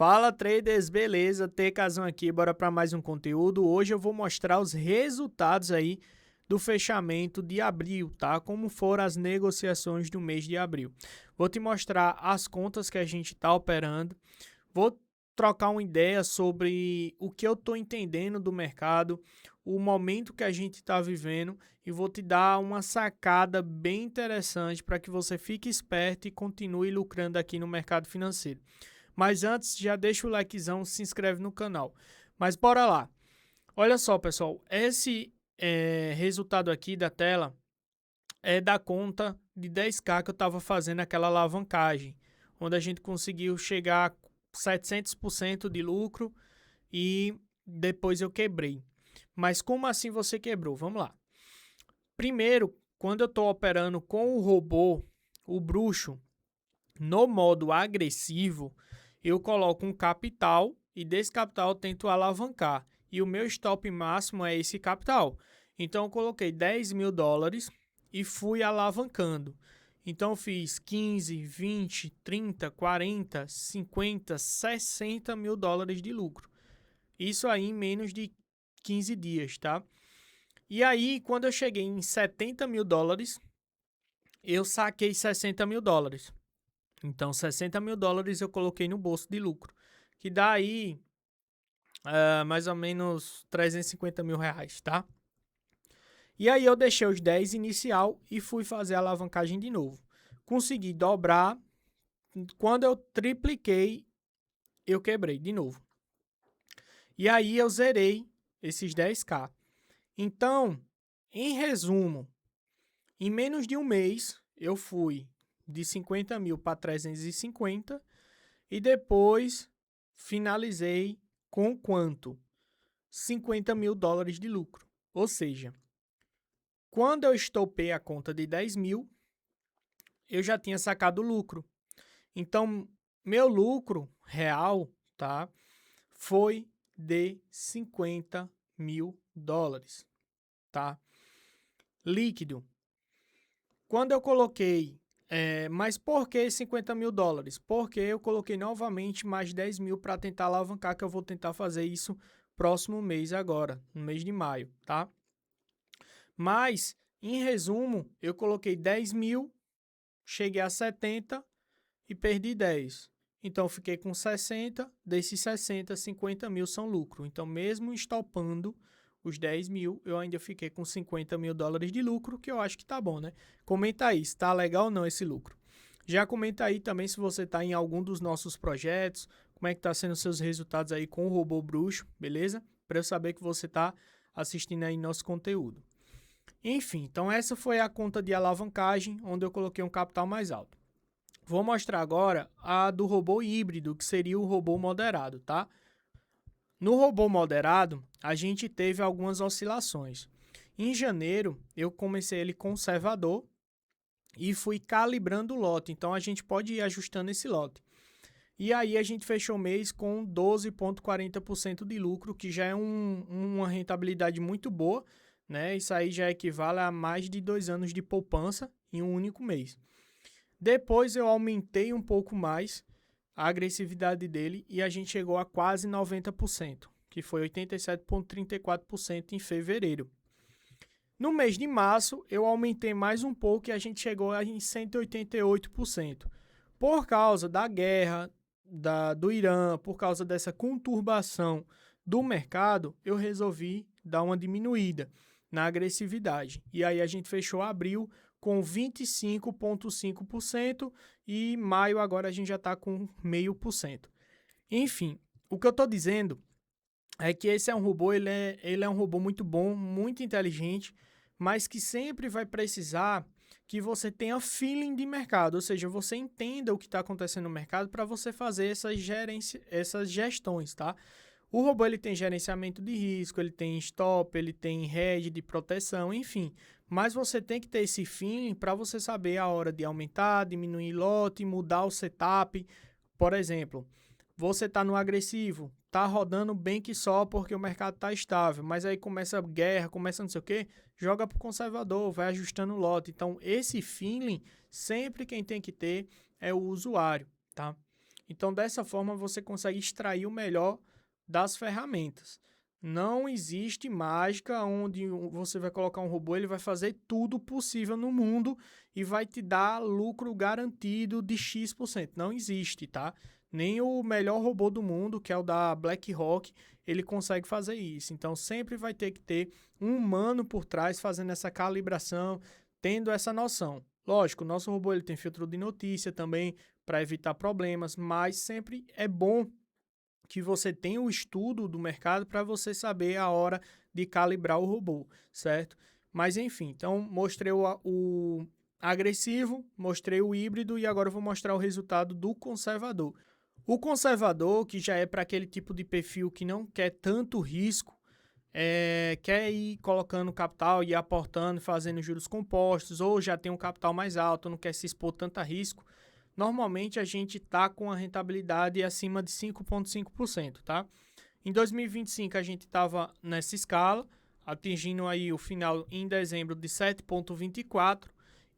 Fala traders, beleza? TKzão aqui, bora para mais um conteúdo. Hoje eu vou mostrar os resultados aí do fechamento de abril, tá? Como foram as negociações do mês de abril. Vou te mostrar as contas que a gente tá operando. Vou trocar uma ideia sobre o que eu tô entendendo do mercado, o momento que a gente está vivendo e vou te dar uma sacada bem interessante para que você fique esperto e continue lucrando aqui no mercado financeiro. Mas antes, já deixa o likezão, se inscreve no canal. Mas bora lá. Olha só, pessoal, esse resultado aqui da tela é da conta de 10k que eu estava fazendo aquela alavancagem, onde a gente conseguiu chegar a 700% de lucro e depois eu quebrei. Mas como assim você quebrou? Vamos lá. Primeiro, quando eu estou operando com o robô, o bruxo, no modo agressivo, eu coloco um capital e desse capital eu tento alavancar. E o meu stop máximo é esse capital. Então eu coloquei 10 mil dólares e fui alavancando. Então eu fiz 15, 20, 30, 40, 50, 60 mil dólares de lucro. Isso aí em menos de 15 dias, tá? E aí, quando eu cheguei em 70 mil dólares, eu saquei 60 mil dólares. Então, 60 mil dólares eu coloquei no bolso de lucro, que dá aí mais ou menos 350 mil reais, tá? E aí eu deixei os 10 inicial e fui fazer a alavancagem de novo. Consegui dobrar, quando eu tripliquei, eu quebrei de novo. E aí eu zerei esses 10k. Então, em resumo, em menos de um mês, eu fui de 50 mil para 350 e depois finalizei com quanto? 50 mil dólares de lucro. Ou seja, quando eu estopei a conta de 10 mil, eu já tinha sacado lucro. Então, meu lucro real, tá? Foi de 50 mil dólares, tá? Líquido. Quando eu coloquei, mas por que 50 mil dólares? Porque eu coloquei novamente mais 10 mil para tentar alavancar, que eu vou tentar fazer isso próximo mês agora, no mês de maio, tá? Mas, em resumo, eu coloquei 10 mil, cheguei a 70 e perdi 10. Então, eu fiquei com 60, desses 60, 50 mil são lucro. Então, mesmo estopando os 10 mil, eu ainda fiquei com 50 mil dólares de lucro, que eu acho que tá bom, né? Comenta aí se tá legal ou não esse lucro. Já comenta aí também se você tá em algum dos nossos projetos, como é que tá sendo os seus resultados aí com o robô bruxo, beleza? Para eu saber que você tá assistindo aí nosso conteúdo. Enfim, então essa foi a conta de alavancagem, onde eu coloquei um capital mais alto. Vou mostrar agora a do robô híbrido, que seria o robô moderado, tá? No robô moderado, a gente teve algumas oscilações. Em janeiro, eu comecei ele conservador e fui calibrando o lote. Então, a gente pode ir ajustando esse lote. E aí, a gente fechou o mês com 12,40% de lucro, que já é uma rentabilidade muito boa, né? Isso aí já equivale a mais de 2 anos de poupança em um único mês. Depois, eu aumentei um pouco mais a agressividade dele e a gente chegou a quase 90%, que foi 87,34% em fevereiro. No mês de março, eu aumentei mais um pouco e a gente chegou em 188%. Por causa da guerra do Irã, por causa dessa conturbação do mercado, eu resolvi dar uma diminuída na agressividade. E aí a gente fechou abril com 25,5% e maio agora a gente já está com 0,5%. Enfim, o que eu estou dizendo é que esse é um robô, ele é um robô muito bom, muito inteligente, mas que sempre vai precisar que você tenha feeling de mercado, ou seja, você entenda o que está acontecendo no mercado para você fazer essas gestões, tá? O robô ele tem gerenciamento de risco, ele tem stop, ele tem hedge de proteção, enfim. Mas você tem que ter esse feeling para você saber a hora de aumentar, diminuir lote, mudar o setup. Por exemplo, você está no agressivo, está rodando bem que só porque o mercado está estável, mas aí começa a guerra, começa não sei o quê, joga para o conservador, vai ajustando o lote. Então, esse feeling, sempre quem tem que ter é o usuário, tá? Então, dessa forma, você consegue extrair o melhor das ferramentas. Não existe mágica onde você vai colocar um robô, ele vai fazer tudo possível no mundo e vai te dar lucro garantido de X%. Não existe, tá? Nem o melhor robô do mundo, que é o da BlackRock, ele consegue fazer isso. Então, sempre vai ter que ter um humano por trás fazendo essa calibração, tendo essa noção. Lógico, o nosso robô ele tem filtro de notícia também para evitar problemas, mas sempre é bom que você tenha o estudo do mercado para você saber a hora de calibrar o robô, certo? Mas enfim, então mostrei o agressivo, mostrei o híbrido e agora eu vou mostrar o resultado do conservador. O conservador, que já é para aquele tipo de perfil que não quer tanto risco, quer ir colocando capital e aportando, fazendo juros compostos, ou já tem um capital mais alto, não quer se expor tanto a risco, normalmente a gente está com a rentabilidade acima de 5,5%, tá? Em 2025 a gente estava nessa escala, atingindo aí o final em dezembro de 7,24%,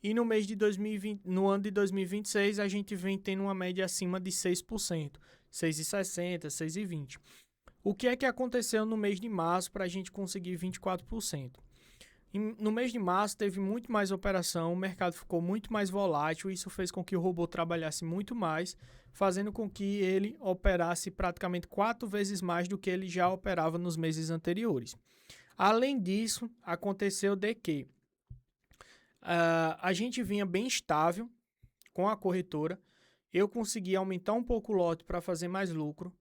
e no mês de 2020, no ano de 2026 a gente vem tendo uma média acima de 6%, 6,60%, 6,20%. O que é que aconteceu no mês de março para a gente conseguir 24%? No mês de março teve muito mais operação, o mercado ficou muito mais volátil, isso fez com que o robô trabalhasse muito mais, fazendo com que ele operasse praticamente 4 vezes mais do que ele já operava nos meses anteriores. Além disso, aconteceu de que a gente vinha bem estável com a corretora, eu consegui aumentar um pouco o lote para fazer mais lucro,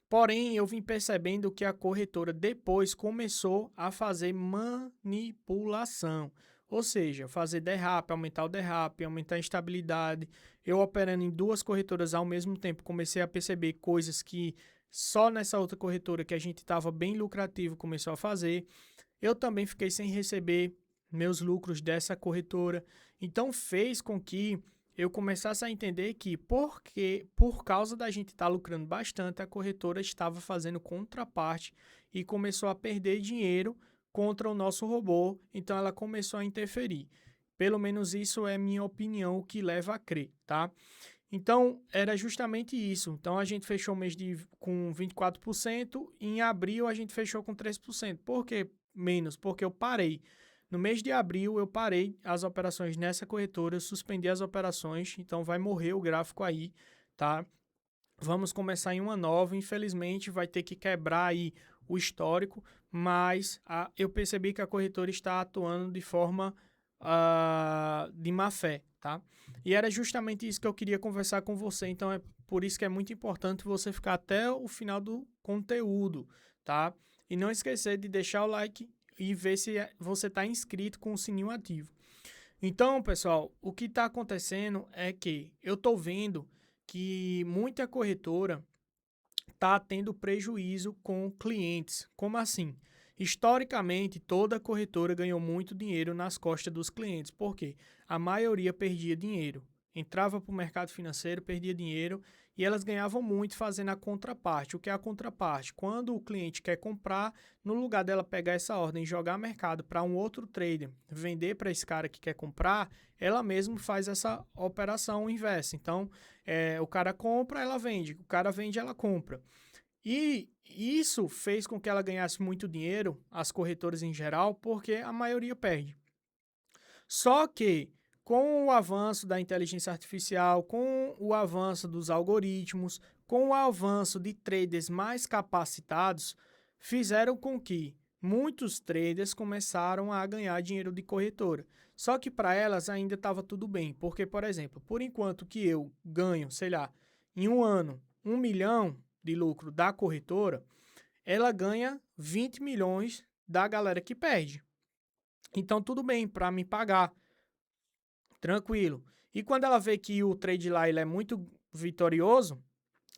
porém eu vim percebendo que a corretora depois começou a fazer manipulação, ou seja, fazer derrape, aumentar o derrape, aumentar a instabilidade. Eu operando em 2 corretoras ao mesmo tempo, comecei a perceber coisas que só nessa outra corretora que a gente estava bem lucrativo começou a fazer. Eu também fiquei sem receber meus lucros dessa corretora. Então fez com que eu começasse a entender que por causa da gente estar lucrando bastante, a corretora estava fazendo contraparte e começou a perder dinheiro contra o nosso robô, então ela começou a interferir. Pelo menos isso é minha opinião, o que leva a crer, tá? Então, era justamente isso. Então, a gente fechou o mês com 24%, e em abril a gente fechou com 3%. Por que menos? Porque eu parei. No mês de abril, eu parei as operações nessa corretora, eu suspendi as operações, então vai morrer o gráfico aí, tá? Vamos começar em uma nova, infelizmente vai ter que quebrar aí o histórico, mas eu percebi que a corretora está atuando de forma de má fé, tá? E era justamente isso que eu queria conversar com você, então é por isso que é muito importante você ficar até o final do conteúdo, tá? E não esquecer de deixar o like e ver se você está inscrito com o sininho ativo. Então, pessoal, o que está acontecendo é que eu estou vendo que muita corretora está tendo prejuízo com clientes. Como assim? Historicamente, toda corretora ganhou muito dinheiro nas costas dos clientes. Por quê? A maioria perdia dinheiro. Entrava para o mercado financeiro, perdia dinheiro e elas ganhavam muito fazendo a contraparte. O que é a contraparte? Quando o cliente quer comprar, no lugar dela pegar essa ordem e jogar mercado para um outro trader, vender para esse cara que quer comprar, ela mesma faz essa operação inversa. Então, o cara compra, ela vende. O cara vende, ela compra. E isso fez com que ela ganhasse muito dinheiro, as corretoras em geral, porque a maioria perde. Só que com o avanço da inteligência artificial, com o avanço dos algoritmos, com o avanço de traders mais capacitados, fizeram com que muitos traders começaram a ganhar dinheiro de corretora. Só que para elas ainda estava tudo bem, porque, por exemplo, por enquanto que eu ganho, sei lá, em um ano, 1 milhão de lucro da corretora, ela ganha 20 milhões da galera que perde. Então, tudo bem para me pagar. Tranquilo. E quando ela vê que o trade lá ele é muito vitorioso,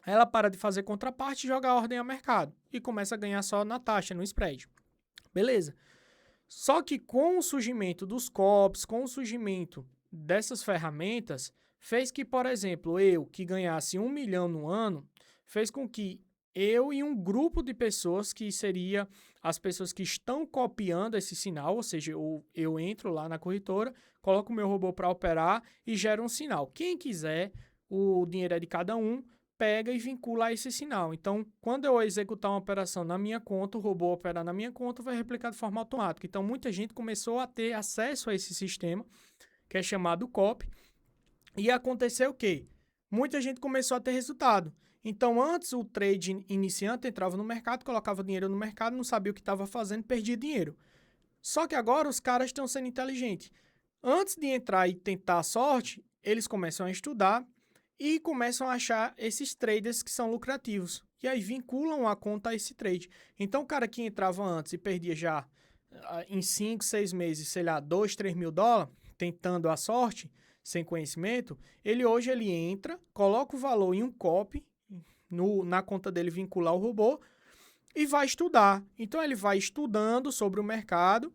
ela para de fazer contraparte e joga a ordem a mercado. E começa a ganhar só na taxa, no spread. Beleza. Só que com o surgimento dos COPs, com o surgimento dessas ferramentas, fez que, por exemplo, eu que ganhasse 1 milhão no ano, fez com que eu e um grupo de pessoas, que seria as pessoas que estão copiando esse sinal, ou seja, eu entro lá na corretora, coloco o meu robô para operar e gero um sinal. Quem quiser, o dinheiro é de cada um, pega e vincula a esse sinal. Então, quando eu executar uma operação na minha conta, o robô operar na minha conta, vai replicar de forma automática. Então, muita gente começou a ter acesso a esse sistema, que é chamado COP, e aconteceu o quê? Muita gente começou a ter resultado. Então, antes o trade iniciante entrava no mercado, colocava dinheiro no mercado, não sabia o que estava fazendo, perdia dinheiro. Só que agora os caras estão sendo inteligentes. Antes de entrar e tentar a sorte, eles começam a estudar e começam a achar esses traders que são lucrativos. E aí vinculam a conta a esse trade. Então, o cara que entrava antes e perdia já em 5, 6 meses, sei lá, 2, 3 mil dólares, tentando a sorte, sem conhecimento, hoje ele entra, coloca o valor em um copy, na conta dele vincular o robô, e vai estudar. Então, ele vai estudando sobre o mercado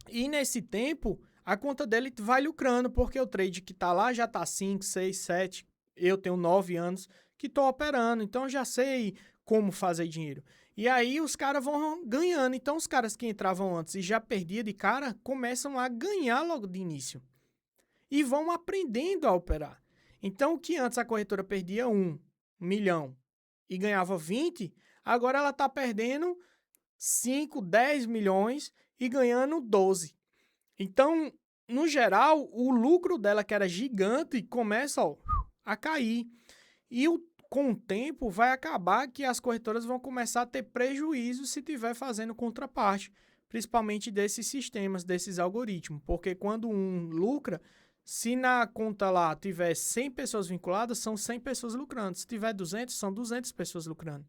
e, nesse tempo, a conta dele vai lucrando, porque o trade que está lá já está 5, 6, 7, eu tenho 9 anos que estou operando, então eu já sei como fazer dinheiro. E aí os caras vão ganhando. Então os caras que entravam antes e já perdiam de cara, começam a ganhar logo de início. E vão aprendendo a operar. Então o que antes a corretora perdia 1 milhão e ganhava 20, agora ela está perdendo 5, 10 milhões e ganhando 12. Então, no geral, o lucro dela, que era gigante, começa a cair. E com o tempo vai acabar que as corretoras vão começar a ter prejuízo se estiver fazendo contraparte, principalmente desses sistemas, desses algoritmos. Porque quando um lucra, se na conta lá tiver 100 pessoas vinculadas, são 100 pessoas lucrando. Se tiver 200, são 200 pessoas lucrando.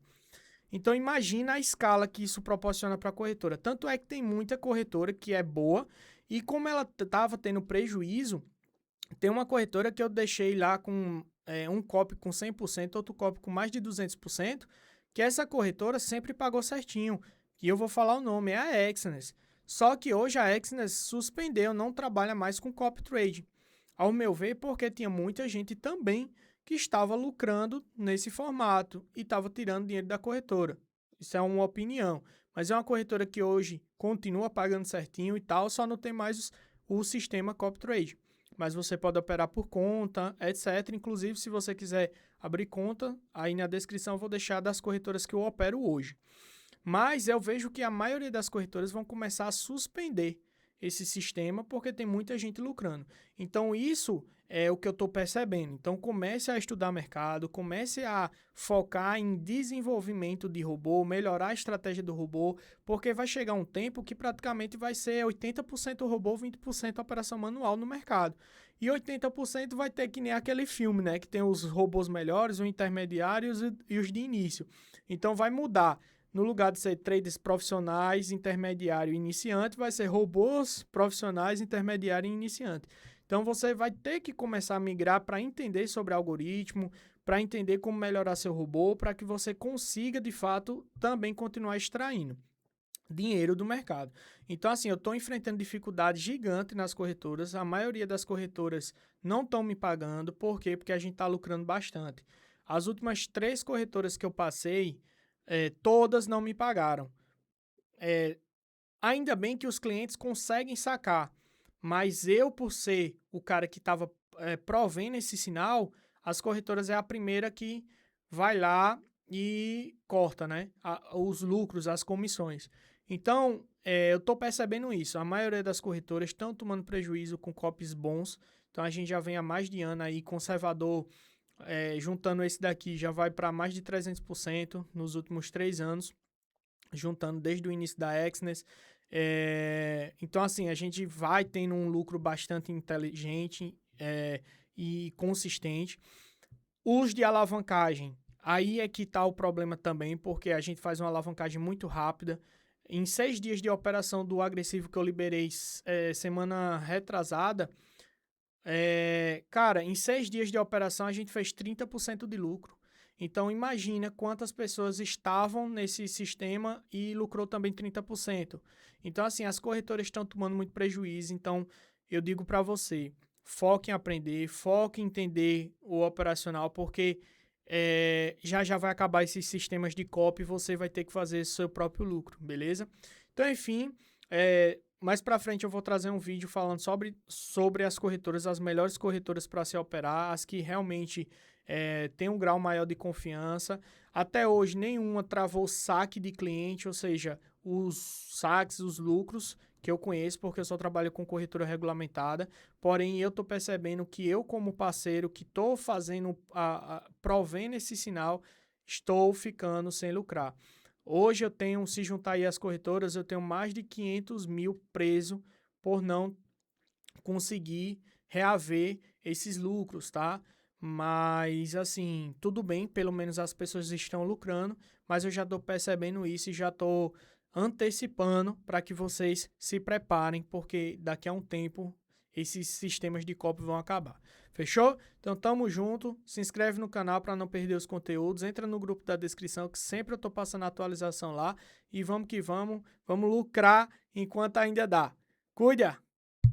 Então, imagina a escala que isso proporciona para a corretora. Tanto é que tem muita corretora que é boa e como ela estava tendo prejuízo, tem uma corretora que eu deixei lá com um copy com 100%, outro copy com mais de 200%, que essa corretora sempre pagou certinho. E eu vou falar o nome, é a Exness. Só que hoje a Exness suspendeu, não trabalha mais com copy trade. Ao meu ver, porque tinha muita gente também que estava lucrando nesse formato e estava tirando dinheiro da corretora. Isso é uma opinião. Mas é uma corretora que hoje continua pagando certinho e tal, só não tem mais o sistema copy trade. Mas você pode operar por conta, etc. Inclusive, se você quiser abrir conta, aí na descrição eu vou deixar das corretoras que eu opero hoje. Mas eu vejo que a maioria das corretoras vão começar a suspender esse sistema porque tem muita gente lucrando. Então, isso é o que eu estou percebendo. Então, comece a estudar mercado, comece a focar em desenvolvimento de robô, melhorar a estratégia do robô, porque vai chegar um tempo que praticamente vai ser 80% robô, 20% operação manual no mercado. E 80% vai ter que nem aquele filme, né? Que tem os robôs melhores, os intermediários e os de início. Então, vai mudar. No lugar de ser traders profissionais, intermediário e iniciante, vai ser robôs profissionais, intermediário e iniciante. Então, você vai ter que começar a migrar para entender sobre algoritmo, para entender como melhorar seu robô, para que você consiga, de fato, também continuar extraindo dinheiro do mercado. Então, assim, eu estou enfrentando dificuldade gigante nas corretoras. A maioria das corretoras não estão me pagando. Por quê? Porque a gente está lucrando bastante. As últimas 3 corretoras que eu passei, todas não me pagaram. Ainda bem que os clientes conseguem sacar, mas eu, por ser o cara que estava provendo esse sinal, as corretoras é a primeira que vai lá e corta, né? Os lucros, as comissões. Então, eu estou percebendo isso. A maioria das corretoras estão tomando prejuízo com copies bons. Então, a gente já vem há mais de ano aí conservador. Juntando esse daqui, já vai para mais de 300% nos últimos 3 anos, juntando desde o início da Exness. Então, assim, a gente vai tendo um lucro bastante inteligente e consistente. Os de alavancagem, aí é que está o problema também, porque a gente faz uma alavancagem muito rápida. Em 6 dias de operação do agressivo que eu liberei semana retrasada, cara, em 6 dias de operação a gente fez 30% de lucro. Então, imagina quantas pessoas estavam nesse sistema e lucrou também 30%. Então, assim, as corretoras estão tomando muito prejuízo. Então, eu digo para você, foque em aprender, foque em entender o operacional, porque já vai acabar esses sistemas de copy e você vai ter que fazer seu próprio lucro, beleza? Então, enfim, mais para frente eu vou trazer um vídeo falando sobre as corretoras, as melhores corretoras para se operar, as que realmente tem um grau maior de confiança. Até hoje, nenhuma travou saque de cliente, ou seja, os saques, os lucros que eu conheço, porque eu só trabalho com corretora regulamentada. Porém, eu estou percebendo que eu, como parceiro, que estou fazendo, provendo esse sinal, estou ficando sem lucrar. Hoje eu tenho, se juntar aí as corretoras, eu tenho mais de 500 mil preso por não conseguir reaver esses lucros, tá? Mas, assim, tudo bem, pelo menos as pessoas estão lucrando, mas eu já estou percebendo isso e já estou antecipando para que vocês se preparem, porque daqui a um tempo esses sistemas de copy vão acabar. Fechou? Então tamo junto, se inscreve no canal para não perder os conteúdos, entra no grupo da descrição que sempre eu tô passando a atualização lá e vamos que vamos lucrar enquanto ainda dá. Cuida!